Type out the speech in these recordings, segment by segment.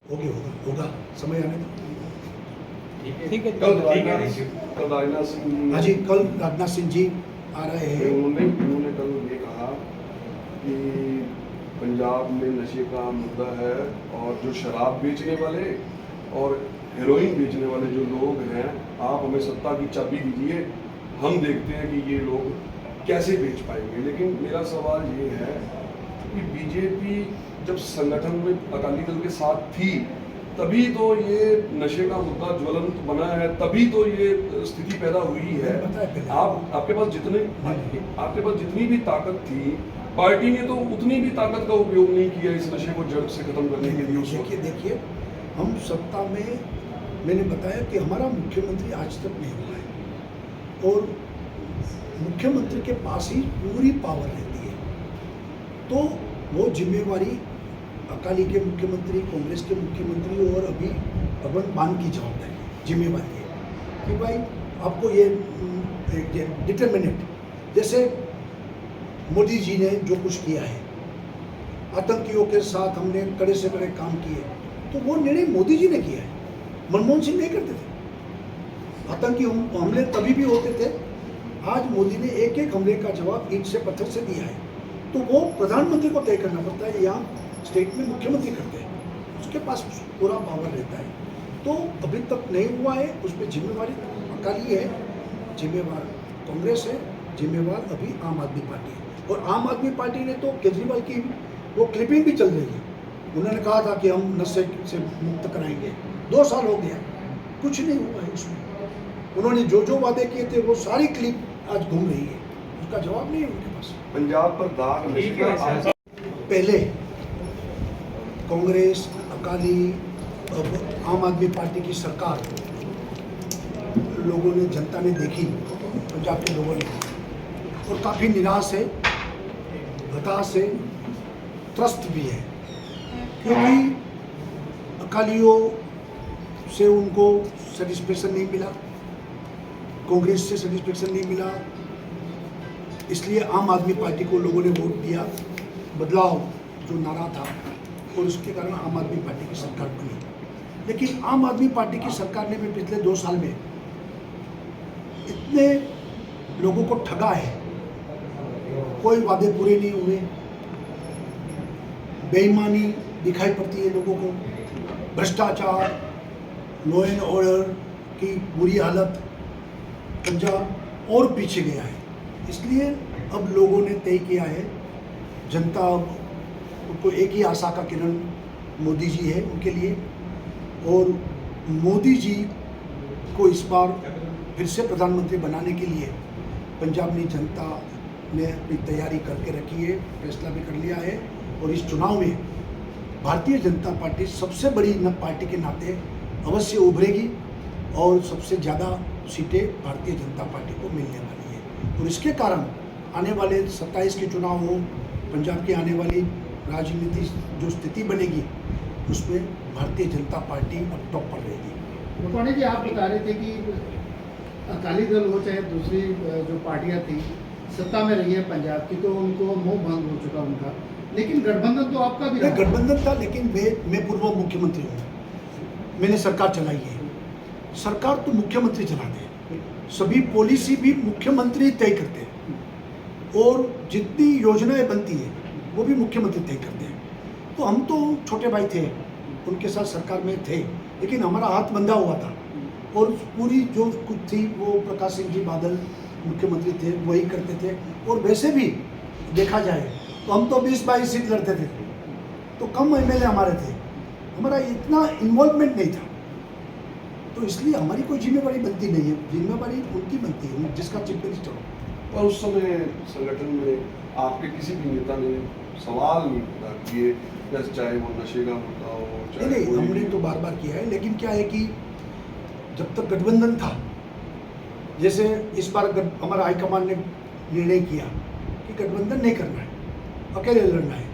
होगा समय आने दो। ठीक है। कल राजनाथ सिंह हाँ जी, कल राजनाथ सिंह जी आ रहे हैं। उन्होंने कल ये कहा कि पंजाब में नशे का मुद्दा है और जो शराब बेचने वाले और हेरोइन बेचने वाले जो लोग हैं, आप हमें सत्ता की चाबी दीजिए, हम देखते हैं कि ये लोग कैसे बेच पाएंगे। लेकिन मेरा सवाल ये है कि बीजेपी जब संगठन में अकाली दल के साथ थी तभी तो ये नशे का मुद्दा ज्वलंत बना है, तभी तो ये स्थिति पैदा हुई है। आपके पास जितनी भी ताकत थी, पार्टी ने तो उतनी भी ताकत का उपयोग नहीं किया इस नशे को जड़ से खत्म करने के लिए। देखिए, हम सत्ता में, मैंने बताया कि हमारा मुख्यमंत्री आज तक नहीं हुआ है और मुख्यमंत्री के पास ही पूरी पावर रहती है, तो वो जिम्मेवारी अकाली के मुख्यमंत्री, कांग्रेस के मुख्यमंत्री और अभी भगवंत मान की जवाबदारी जिम्मेवारी है कि भाई आपको ये डिटर्मिनेट, जैसे मोदी जी ने जो कुछ किया है, आतंकियों के साथ हमने कड़े से कड़े काम किए, तो वो निर्णय मोदी जी ने किया है, मनमोहन सिंह नहीं करते थे। आतंकी हमले तभी भी होते थे, आज मोदी ने एक एक हमले का जवाब ईंट से पत्थर से दिया है, तो वो प्रधानमंत्री को तय करना पड़ता है। यहाँ स्टेट में मुख्यमंत्री करते हैं, उसके पास पूरा पावर रहता है, तो अभी तक नहीं हुआ है। उसमें जिम्मेवारी अकाली है, जिम्मेवार कांग्रेस है, जिम्मेवार अभी आम आदमी पार्टी है। और आम आदमी पार्टी ने तो केजरीवाल की वो क्लिपिंग भी चल रही है, उन्होंने कहा था कि हम नशे से मुक्त कराएंगे, 2 साल हो गया, कुछ नहीं हुआ है उसमें। उन्होंने जो जो वादे किए थे वो सारी क्लिप आज घूम रही है, उसका जवाब नहीं है उनके पास। पंजाब पर दाग नशे का पहले कांग्रेस, अकाली, अब आम आदमी पार्टी की सरकार लोगों ने, जनता ने देखी, पंजाब के लोगों ने, और काफ़ी निराश है, हताश है, त्रस्त भी है, क्योंकि अकालियों से उनको सेटिस्फेक्शन नहीं मिला, कांग्रेस से सेटिस्फेक्शन नहीं मिला, इसलिए आम आदमी पार्टी को लोगों ने वोट दिया, बदलाव जो नारा था, और उसके कारण आम आदमी पार्टी की सरकार बनी। लेकिन आम आदमी पार्टी की सरकार ने भी पिछले 2 साल में इतने लोगों को ठगा है, कोई वादे पूरे नहीं हुए, बेईमानी दिखाई पड़ती है लोगों को, भ्रष्टाचार, लॉ एंड ऑर्डर की बुरी हालत, पंजाब और पीछे गया है। इसलिए अब लोगों ने तय किया है, जनता उनको एक ही आशा का किरण मोदी जी है उनके लिए, और मोदी जी को इस बार फिर से प्रधानमंत्री बनाने के लिए पंजाब की जनता ने अपनी तैयारी करके रखी है, फैसला भी कर लिया है। और इस चुनाव में भारतीय जनता पार्टी सबसे बड़ी पार्टी के नाते अवश्य उभरेगी और सबसे ज़्यादा सीटें भारतीय जनता पार्टी को मिलने वाली है। और इसके कारण आने वाले 27 के चुनाव हो, पंजाब की आने वाली राजनीति जो स्थिति बनेगी, उसमें भारतीय जनता पार्टी अब टॉप पर रहेगी। मोटवानी जी, आप बता रहे थे कि अकाली दल हो चाहे दूसरी जो पार्टियां थी सत्ता में रही है पंजाब की, तो उनको मोह भंग हो चुका उनका, लेकिन गठबंधन तो आपका भी रहा। गठबंधन था, लेकिन मैं पूर्व मुख्यमंत्री हूँ, मैंने सरकार चलाई है। सरकार तो मुख्यमंत्री चलाते हैं, सभी पॉलिसी भी मुख्यमंत्री तय करते हैं, और जितनी योजनाएं बनती है वो भी मुख्यमंत्री तय करते हैं। तो हम तो छोटे भाई थे, उनके साथ सरकार में थे, लेकिन हमारा हाथ बंधा हुआ था, और पूरी जो कुछ थी वो प्रकाश सिंह जी बादल मुख्यमंत्री थे, वही करते थे। और वैसे भी देखा जाए तो हम तो 20-22 सीट लड़ते थे, तो कम एमएलए हमारे थे, हमारा इतना इन्वॉल्वमेंट नहीं था, तो इसलिए हमारी कोई जिम्मेवारी बनती नहीं है, जिम्मेवारी उनकी बनती है जिसका चीफ मिनिस्टर हो। और उस समय संगठन में आपके किसी भी नेता ने सवाल नहीं पूछा कि ये, चाहे वो नशे का मुद्दा हो, चाहे नहीं, हमने तो बार बार किया है, लेकिन क्या है कि जब तक गठबंधन था, जैसे इस बार हमारा हाईकमान ने निर्णय किया कि गठबंधन नहीं करना है, अकेले लड़ना है,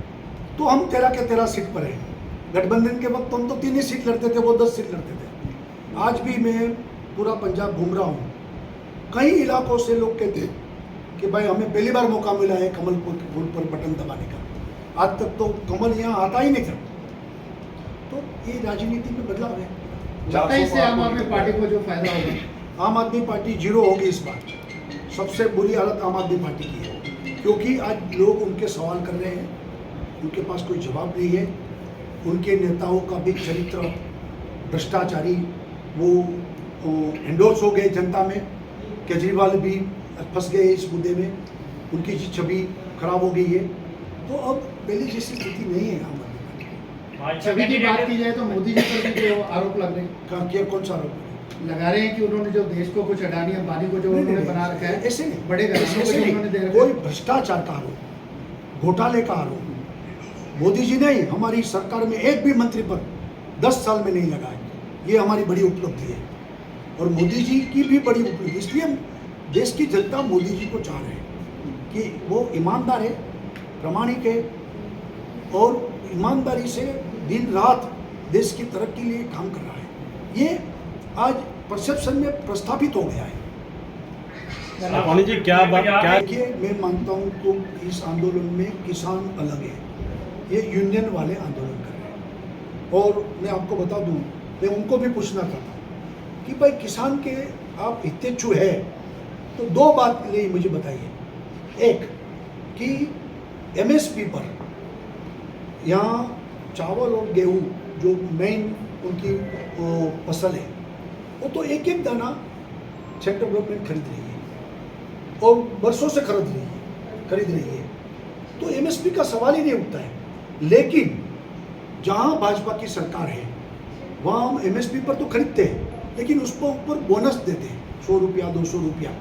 तो हम 13 के 13 सीट पर हैं। गठबंधन के वक्त हम तो 3 ही सीट लड़ते थे, वो 10 सीट लड़ते थे। आज भी मैं पूरा पंजाब घूम रहा हूँ, कई इलाकों से लोग कहते हैं कि भाई हमें पहली बार मौका मिला है कमल फूल पर बटन दबाने का, आज तक तो कमल यहाँ आता ही नहीं था। तो ये राजनीति में बदलाव है। लगता है इससे आम आदमी पार्टी को जो फायदा होगा? आम आदमी पार्टी जीरो होगी इस बार। सबसे बुरी हालत आम आदमी पार्टी की है, क्योंकि आज लोग उनके सवाल कर रहे हैं, उनके पास कोई जवाब नहीं है। उनके नेताओं का भी चरित्र भ्रष्टाचारी, वो एंडोर्स हो गए जनता में। केजरीवाल भी फंस गए इस मुद्दे में, उनकी छवि खराब हो गई है। तो अब पहले जैसी स्थिति नहीं है आम आदमी पार्टी। छवि की बात की जाए तो मोदी जी पर भी जो आरोप लग रहे हैं, क्या कौन सा आरोप लगा रहे हैं कि उन्होंने जो देश को कुछ अडानी अंबानी को जो उन्होंने बना रखा है, ऐसे नहीं, बड़े घरानों को जो उन्होंने दे रखा कोई है। भ्रष्टाचार का आरोप, घोटाले का आरोप मोदी जी नहीं, हमारी सरकार में एक भी मंत्री पर 10 साल में नहीं लगा है। ये हमारी बड़ी उपलब्धि है और मोदी जी की भी बड़ी उपलब्धि। इसलिए हम देश की जनता मोदी जी को चाह रहे हैं कि वो ईमानदार है, प्रामाणिक है और ईमानदारी से दिन रात देश की तरक्की के लिए काम कर रहा है। ये आज परसेप्शन में प्रस्थापित हो गया है। पानी जी क्या देखिए, मैं मानता हूँ तो इस आंदोलन में किसान अलग है, ये यूनियन वाले आंदोलन कर रहे हैं। और मैं आपको बता दूँ, मैं उनको भी पूछना चाहता हूँ कि भाई किसान के आप हितेच्छु है तो 2 बात के लिए मुझे बताइए। एक कि MSP पर यहाँ चावल और गेहूँ जो मेन उनकी फसल है, वो तो एक एक दाना सेंट्रल गवर्नमेंट खरीद रही है और बरसों से खरीद रही है। तो MSP का सवाल ही नहीं उठता है। लेकिन जहाँ भाजपा की सरकार है वहाँ हम MSP पर तो खरीदते हैं, लेकिन उसको ऊपर बोनस देते हैं, 100 रुपया 200 रुपया।